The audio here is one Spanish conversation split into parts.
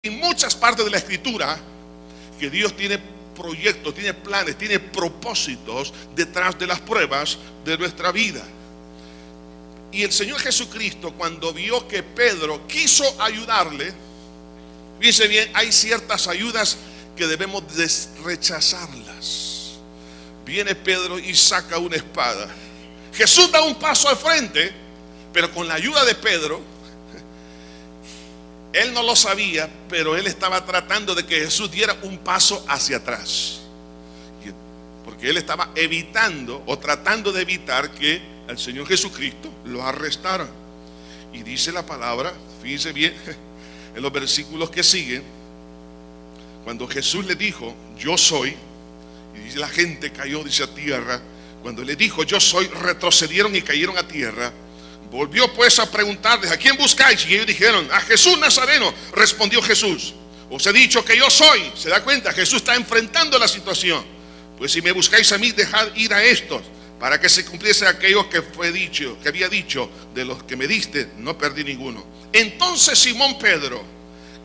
en muchas partes de la Escritura que Dios tiene proyectos, tiene planes, tiene propósitos detrás de las pruebas de nuestra vida. Y el Señor Jesucristo, cuando vio que Pedro quiso ayudarle, fíjense bien, hay ciertas ayudas que debemos rechazarlas. Viene Pedro y saca una espada. Jesús da un paso al frente, pero con la ayuda de Pedro, él no lo sabía, pero él estaba tratando de que Jesús diera un paso hacia atrás, porque él estaba evitando o tratando de evitar que el Señor Jesucristo lo arrestara. Y dice la palabra, fíjense bien, en los versículos que siguen, cuando Jesús le dijo, yo soy, y dice, la gente cayó, dice, a tierra. Cuando le dijo, yo soy, retrocedieron y cayeron a tierra. Volvió pues a preguntarles, ¿a quién buscáis? Y ellos dijeron, a Jesús Nazareno. Respondió Jesús, os he dicho que yo soy. ¿Se da cuenta? Jesús está enfrentando la situación. Pues si me buscáis a mí, dejad ir a estos, para que se cumpliese aquello que fue dicho, que había dicho, de los que me diste, no perdí ninguno. Entonces Simón Pedro,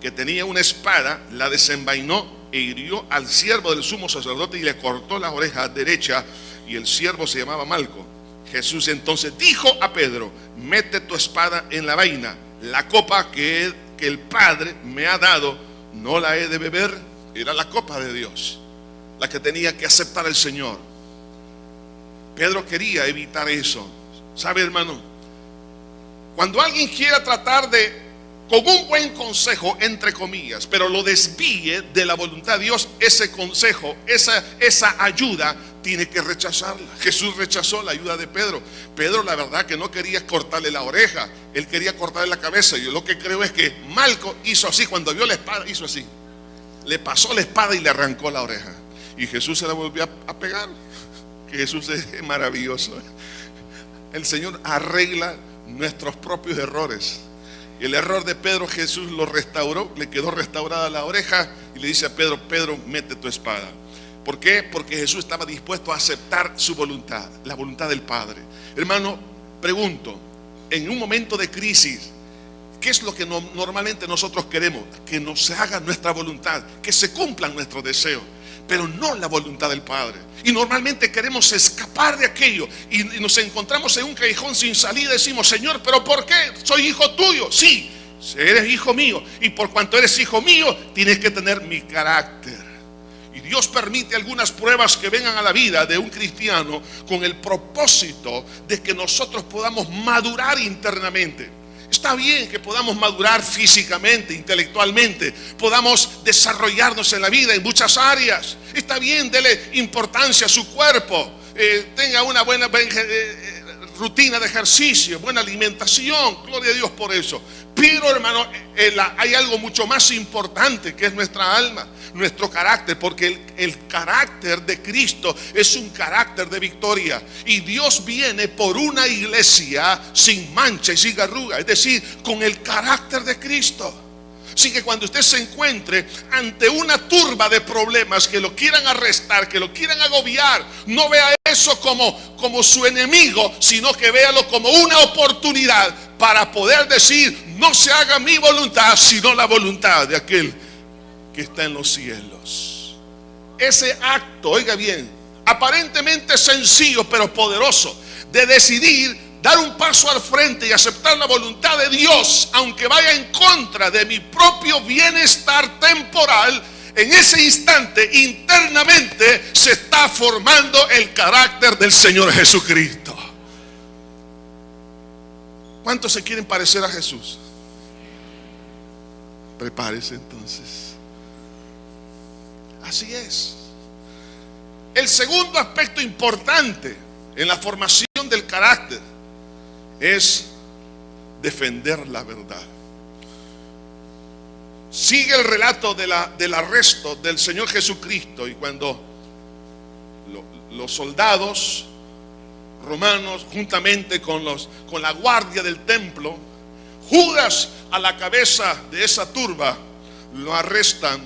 que tenía una espada, la desenvainó e hirió al siervo del sumo sacerdote y le cortó la oreja derecha, y el siervo se llamaba Malco. Jesús entonces dijo a Pedro, mete tu espada en la vaina, la copa que el Padre me ha dado, no la he de beber. Era la copa de Dios, la que tenía que aceptar el Señor. Pedro quería evitar eso. ¿Sabe, hermano? Cuando alguien quiera tratar de, con un buen consejo, entre comillas, pero lo desvíe de la voluntad de Dios, ese consejo, esa ayuda, tiene que rechazarla. Jesús rechazó la ayuda de Pedro. Pedro, la verdad, que no quería cortarle la oreja, él quería cortarle la cabeza. Yo lo que creo es que Malco hizo así, cuando vio la espada, hizo así, le pasó la espada y le arrancó la oreja. Y Jesús se la volvió a pegar. Que Jesús es maravilloso. El Señor arregla nuestros propios errores. El error de Pedro, Jesús lo restauró, le quedó restaurada la oreja y le dice a Pedro, Pedro, mete tu espada. ¿Por qué? Porque Jesús estaba dispuesto a aceptar su voluntad, la voluntad del Padre. Hermano, pregunto, en un momento de crisis, ¿qué es lo que normalmente nosotros queremos? Que nos haga nuestra voluntad, que se cumplan nuestros deseos, pero no la voluntad del Padre. Y normalmente queremos escapar de aquello y nos encontramos en un callejón sin salida. Decimos, Señor, ¿pero por qué? Soy hijo tuyo. Sí, eres hijo mío, y por cuanto eres hijo mío, tienes que tener mi carácter. Y Dios permite algunas pruebas que vengan a la vida de un cristiano con el propósito de que nosotros podamos madurar internamente. Está bien que podamos madurar físicamente, intelectualmente, podamos desarrollarnos en la vida en muchas áreas. Está bien, dele importancia a su cuerpo, tenga una buena rutina de ejercicio, buena alimentación, gloria a Dios por eso. Pero, hermano, hay algo mucho más importante, que es nuestra alma, nuestro carácter, porque el carácter de Cristo es un carácter de victoria. Y Dios viene por una iglesia sin mancha y sin arruga, es decir, con el carácter de Cristo. Así que cuando usted se encuentre ante una turba de problemas que lo quieran arrestar, que lo quieran agobiar, no vea eso como su enemigo, sino que véalo como una oportunidad para poder decir, no se haga mi voluntad, sino la voluntad de aquel que está en los cielos. Ese acto, oiga bien, aparentemente sencillo pero poderoso, de decidir dar un paso al frente y aceptar la voluntad de Dios, aunque vaya en contra de mi propio bienestar temporal, en ese instante internamente se está formando el carácter del Señor Jesucristo. ¿Cuántos se quieren parecer a Jesús? Prepárese entonces. Así es. El segundo aspecto importante en la formación del carácter es defender la verdad. Sigue el relato del arresto del Señor Jesucristo, y cuando los soldados romanos, juntamente con la guardia del templo, Judas a la cabeza de esa turba, lo arrestan,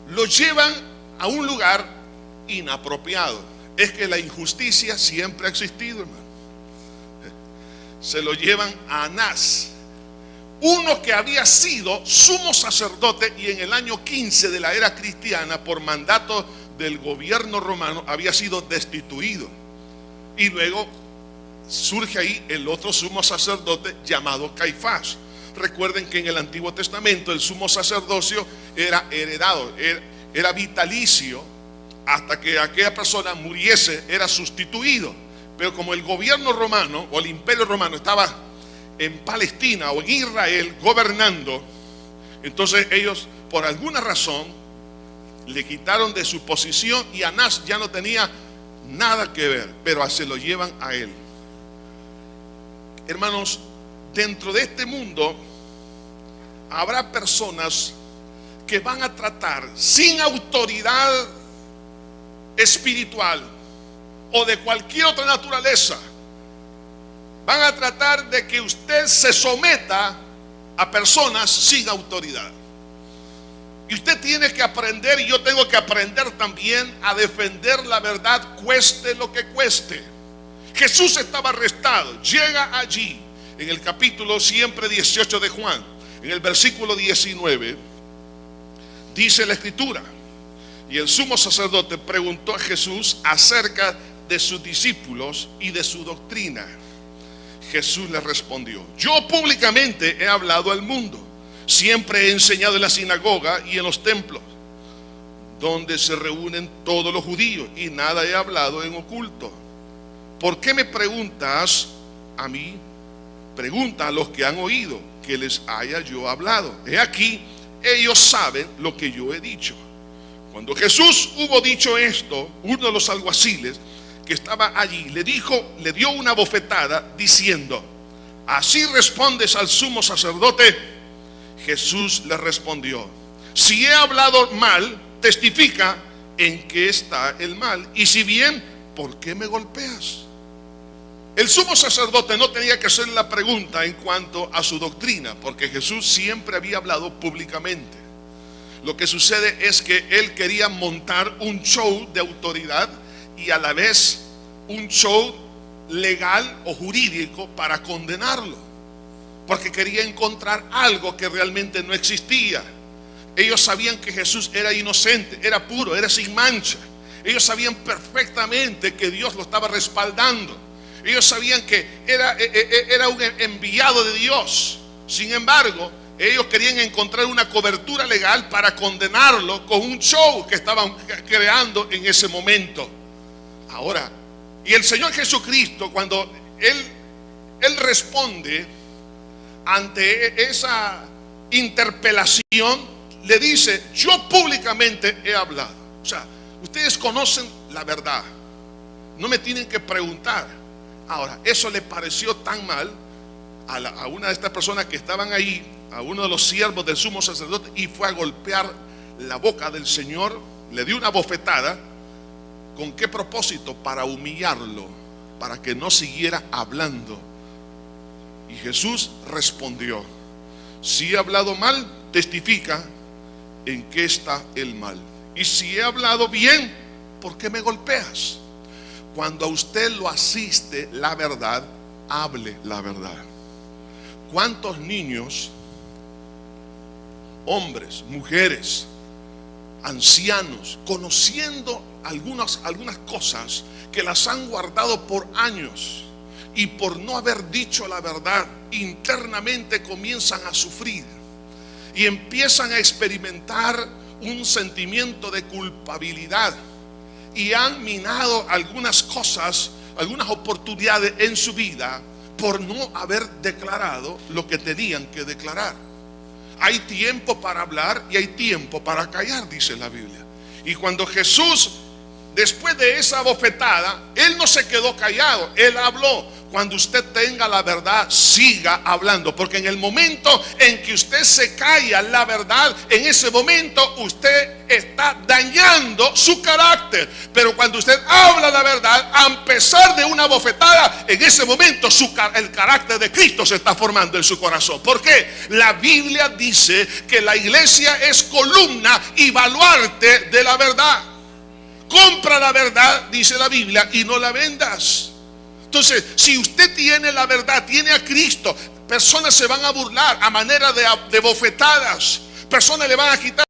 lo llevan a un lugar inapropiado. Es que la injusticia siempre ha existido, hermano. Se lo llevan a Anás, uno que había sido sumo sacerdote y en el año 15 de la era cristiana, por mandato del gobierno romano, había sido destituido. Y luego surge ahí el otro sumo sacerdote llamado Caifás. Recuerden que en el Antiguo Testamento el sumo sacerdocio era heredado, era vitalicio, hasta que aquella persona muriese era sustituido. Pero como el gobierno romano o el imperio romano estaba en Palestina o en Israel gobernando, entonces ellos por alguna razón le quitaron de su posición y Anás ya no tenía nada que ver, pero se lo llevan a él. Hermanos, dentro de este mundo habrá personas que van a tratar sin autoridad espiritual o de cualquier otra naturaleza, van a tratar de que usted se someta a personas sin autoridad. Y usted tiene que aprender, y yo tengo que aprender también a defender la verdad, cueste lo que cueste. Jesús estaba arrestado, llega allí en el capítulo siempre 18 de Juan, en el versículo 19, dice la escritura: y el sumo sacerdote preguntó a Jesús acerca de sus discípulos y de su doctrina. Jesús le respondió: yo públicamente he hablado al mundo, siempre he enseñado en la sinagoga y en los templos, donde se reúnen todos los judíos, y nada he hablado en oculto. ¿Por qué me preguntas a mí? Pregunta a los que han oído que les haya yo hablado. He aquí, ellos saben lo que yo he dicho. Cuando Jesús hubo dicho esto, uno de los alguaciles que estaba allí le dio una bofetada diciendo: ¿así respondes al sumo sacerdote? Jesús le respondió: si he hablado mal, testifica en qué está el mal, y si bien, ¿por qué me golpeas? El sumo sacerdote no tenía que hacer la pregunta en cuanto a su doctrina, porque Jesús siempre había hablado públicamente. Lo que sucede es que él quería montar un show de autoridad y a la vez un show legal o jurídico para condenarlo, porque quería encontrar algo que realmente no existía. Ellos sabían que Jesús era inocente, era puro, era sin mancha. Ellos sabían perfectamente que Dios lo estaba respaldando. Ellos sabían que era un enviado de Dios. Sin embargo, ellos querían encontrar una cobertura legal para condenarlo con un show que estaban creando en ese momento. Ahora, y el Señor Jesucristo, cuando Él responde ante esa interpelación, le dice: yo públicamente he hablado. O sea, ustedes conocen la verdad, no me tienen que preguntar. Ahora, eso le pareció tan mal a una de estas personas que estaban ahí, a uno de los siervos del sumo sacerdote, y fue a golpear la boca del Señor, le dio una bofetada. ¿Con qué propósito? Para humillarlo, para que no siguiera hablando. Y Jesús respondió: si he hablado mal, testifica en qué está el mal, y si he hablado bien, ¿por qué me golpeas? Cuando a usted lo asiste la verdad, hable la verdad. ¿Cuántos niños, hombres, mujeres, ancianos, conociendo algunas cosas que las han guardado por años y por no haber dicho la verdad, internamente comienzan a sufrir y empiezan a experimentar un sentimiento de culpabilidad, y han minado algunas cosas, algunas oportunidades en su vida por no haber declarado lo que tenían que declarar? Hay tiempo para hablar y hay tiempo para callar, dice la Biblia. Y cuando Jesús, después de esa bofetada, Él no se quedó callado, Él habló. Cuando usted tenga la verdad, siga hablando, porque en el momento en que usted se calla la verdad, en ese momento usted está dañando su carácter. Pero cuando usted habla la verdad, a pesar de una bofetada, en ese momento el carácter de Cristo se está formando en su corazón. ¿Por qué? La Biblia dice que la iglesia es columna y baluarte de la verdad. Compra la verdad, dice la Biblia, y no la vendas. Entonces, si usted tiene la verdad, tiene a Cristo, personas se van a burlar a manera de bofetadas. Personas le van a quitar